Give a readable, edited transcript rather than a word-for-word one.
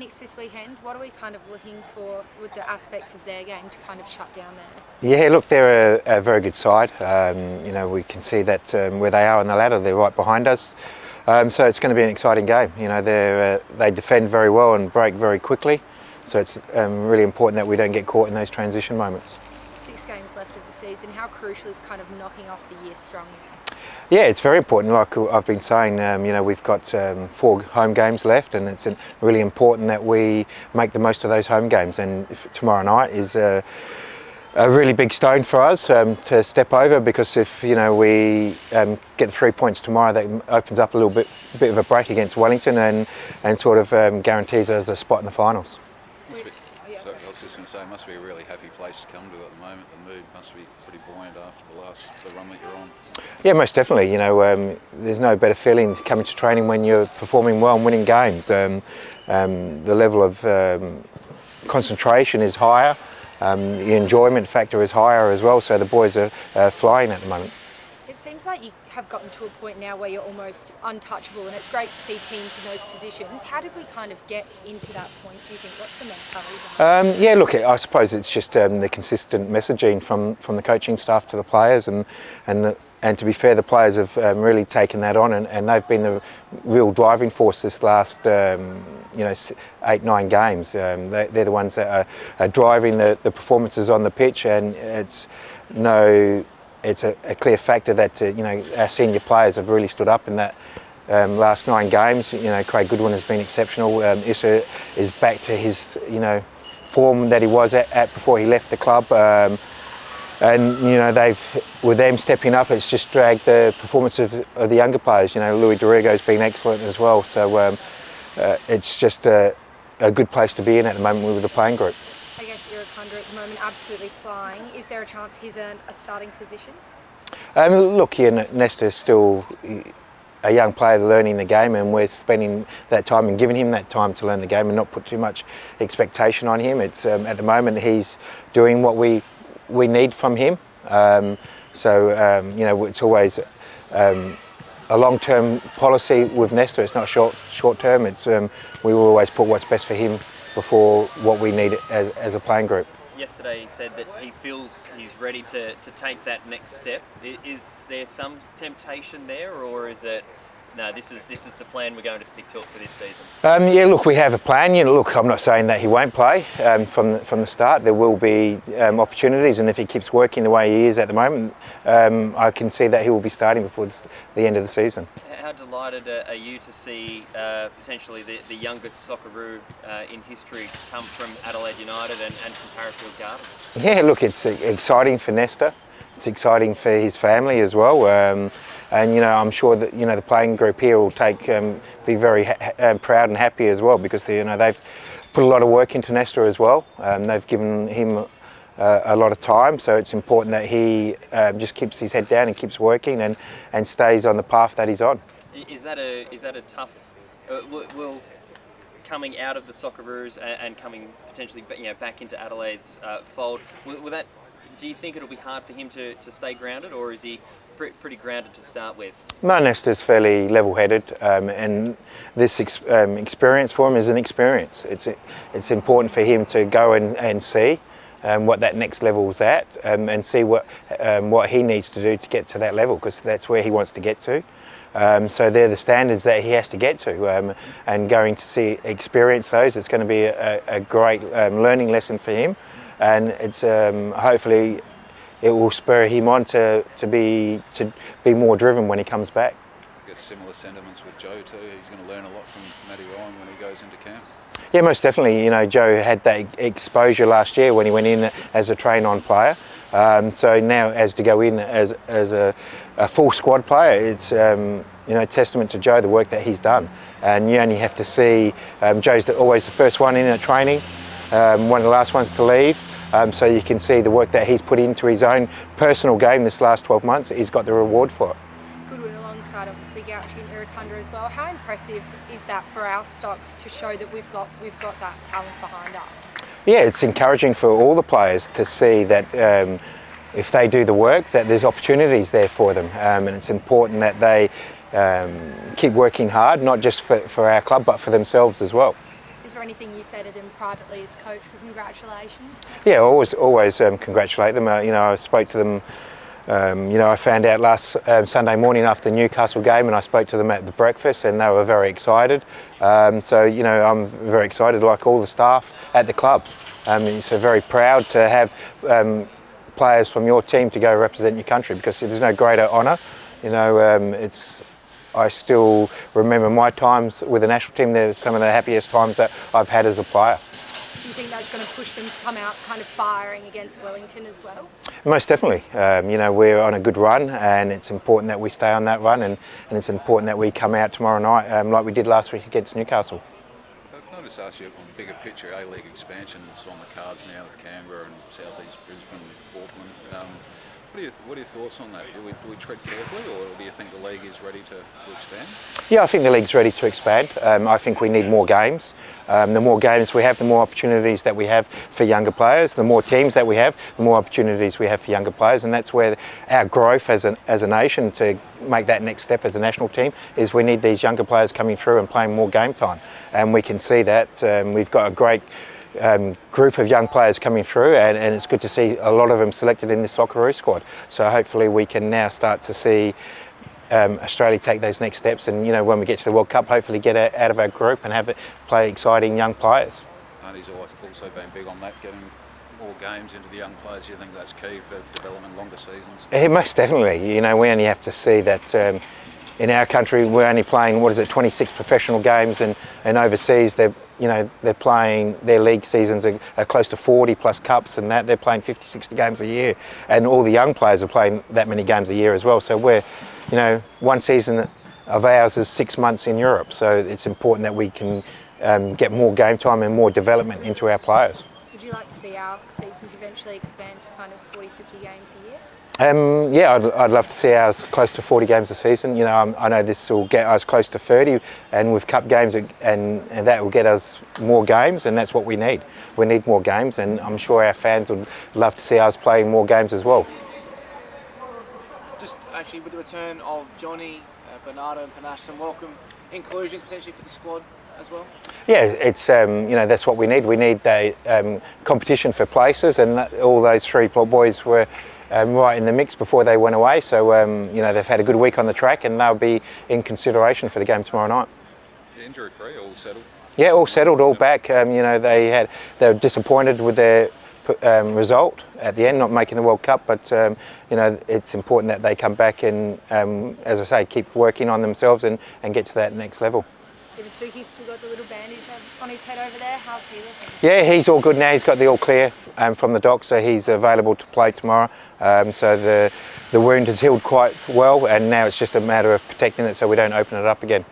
East this weekend. What are we kind of looking for with the aspects of their game to kind of shut down there? Yeah, look, they're a very good side. We can see that where they are on the ladder, they're right behind us. So it's going to be an exciting game. They defend very well and break very quickly. So it's really important that we don't get caught in those transition moments. 6 games left of the season. How crucial is kind of knocking off the year strong there? Yeah, it's very important. Like I've been saying, we've got 4 home games left, and it's really important that we make the most of those home games. And tomorrow night is a really big stone for us to step over, because if we get the 3 points tomorrow, that opens up a little bit of a break against Wellington and sort of guarantees us a spot in the finals. I was just going to say, it must be a really happy place to come to at the moment. The mood must be pretty buoyant after the run that you're on. Yeah, most definitely. There's no better feeling coming to training when you're performing well and winning games. The level of concentration is higher. The enjoyment factor is higher as well. So the boys are flying at the moment. It seems like you have gotten to a point now where you're almost untouchable, and it's great to see teams in those positions. How did we kind of get into that point, do you think? What's the mentality? Yeah, look, I suppose it's just the consistent messaging from the coaching staff to the players, and to be fair, the players have really taken that on, and they've been the real driving force this last 8-9 games. They're the ones that are driving the performances on the pitch, and it's a clear factor that our senior players have really stood up in that last 9 games. Craig Goodwin has been exceptional. Isuzu is back to his form that he was at before he left the club. And with them stepping up, it's just dragged the performance of the younger players. Louis Dorigo's been excellent as well. So it's just a good place to be in at the moment with the playing group. I guess Irukandra at the moment absolutely flying. Is there a chance he's earned a starting position? Look, Nesta's still a young player learning the game, and we're spending that time and giving him that time to learn the game and not put too much expectation on him. It's at the moment he's doing what we need from him. It's always a long-term policy with Nesta. It's not short-term. It's we will always put what's best for him before what we need as a playing group. Yesterday he said that he feels he's ready to take that next step. Is there some temptation there, or is it, no, this is the plan, we're going to stick to it for this season? Yeah, look, we have a plan. Look, I'm not saying that he won't play from the start. There will be opportunities, and if he keeps working the way he is at the moment, I can see that he will be starting before the end of the season. How delighted are you to see potentially the youngest Socceroo in history come from Adelaide United and from Parafield Gardens? Yeah, look, it's exciting for Nesta. It's exciting for his family as well. And I'm sure that the playing group here will be very proud and happy as well, because they've put a lot of work into Nesta as well. They've given him a lot of time, so it's important that he just keeps his head down and keeps working and stays on the path that he's on. Is that a tough? Will coming out of the Socceroos and coming potentially back into Adelaide's fold, will that? Do you think it'll be hard for him to stay grounded, or is he pretty grounded to start with? Nesta's fairly level-headed, and this experience for him is an experience. It's important for him to go and see what that next level is at, and see what he needs to do to get to that level, because that's where he wants to get to. So they're the standards that he has to get to, and going to experience those, it's going to be a great learning lesson for him, and it's hopefully it will spur him on to be more driven when he comes back. I guess similar sentiments with Joe too. He's going to learn a lot from Matty Ryan when he goes into camp. Yeah, most definitely. Joe had that exposure last year when he went in as a train-on player. So now, as to go in as a full squad player, it's testament to Joe, the work that he's done. And you only have to see Joe's always the first one in at training, one of the last ones to leave. So you can see the work that he's put into his own personal game this last 12 months. He's got the reward for it. Goodwin alongside obviously Gauchi and Irukandra as well. How impressive is that for our stocks to show that we've got that talent behind us? Yeah, it's encouraging for all the players to see that if they do the work, that there's opportunities there for them, and it's important that they keep working hard, not just for our club but for themselves as well. Is there anything you say to them privately as coach for congratulations? Yeah, always congratulate them. I spoke to them. I found out last Sunday morning after the Newcastle game, and I spoke to them at the breakfast, and they were very excited. I'm very excited, like all the staff at the club. So very proud to have players from your team to go represent your country, because there's no greater honour. I still remember my times with the national team. They're some of the happiest times that I've had as a player. Do you think that's going to push them to come out kind of firing against Wellington as well? Most definitely. We're on a good run, and it's important that we stay on that run, and it's important that we come out tomorrow night like we did last week against Newcastle. Can I just ask you on the bigger picture, A-League expansion is on the cards now with Canberra and South East Brisbane, Portland. What are your thoughts on that? Do we tread carefully, or do you think the league is ready to expand? Yeah, I think the league's ready to expand. I think we need more games. The more games we have, the more opportunities that we have for younger players. The more teams that we have, the more opportunities we have for younger players, and that's where our growth as a nation to make that next step as a national team is we need these younger players coming through and playing more game time, and we can see that. We've got a great group of young players coming through, and it's good to see a lot of them selected in the Socceroos squad. So hopefully we can now start to see Australia take those next steps, and when we get to the World Cup, hopefully get out of our group and have it play exciting young players. He's also been big on that, getting more games into the young players. Do you think that's key for development, longer seasons? Yeah, most definitely. We only have to see that in our country we're only playing 26 professional games, and overseas they're playing, their league seasons are close to 40 plus cups, and that they're playing 50, 60 games a year, and all the young players are playing that many games a year as well. So we're, one season of ours is 6 months in Europe, so it's important that we can get more game time and more development into our players. Would you like to see our seasons eventually expand to kind of 40, 50 games a year? Yeah, I'd love to see ours close to 40 games a season. I know this will get us close to 30, and with cup games, and that will get us more games, and that's what we need. We need more games, and I'm sure our fans would love to see us playing more games as well. Just actually with the return of Johnny, Bernardo and Panache, some welcome inclusions potentially for the squad as well? Yeah, it's that's what we need. We need the competition for places, and all those three boys were right in the mix before they went away. So they've had a good week on the track, and they'll be in consideration for the game tomorrow night. Injury free, all settled? Yeah, all settled, all back. They were disappointed with their result at the end, not making the World Cup, but it's important that they come back and, as I say, keep working on themselves and get to that next level. Isuzu's still got the little bandage on his head over there. How's he looking? Yeah, he's all good now. He's got the all clear from the doc, so he's available to play tomorrow. So the wound has healed quite well, and now it's just a matter of protecting it so we don't open it up again.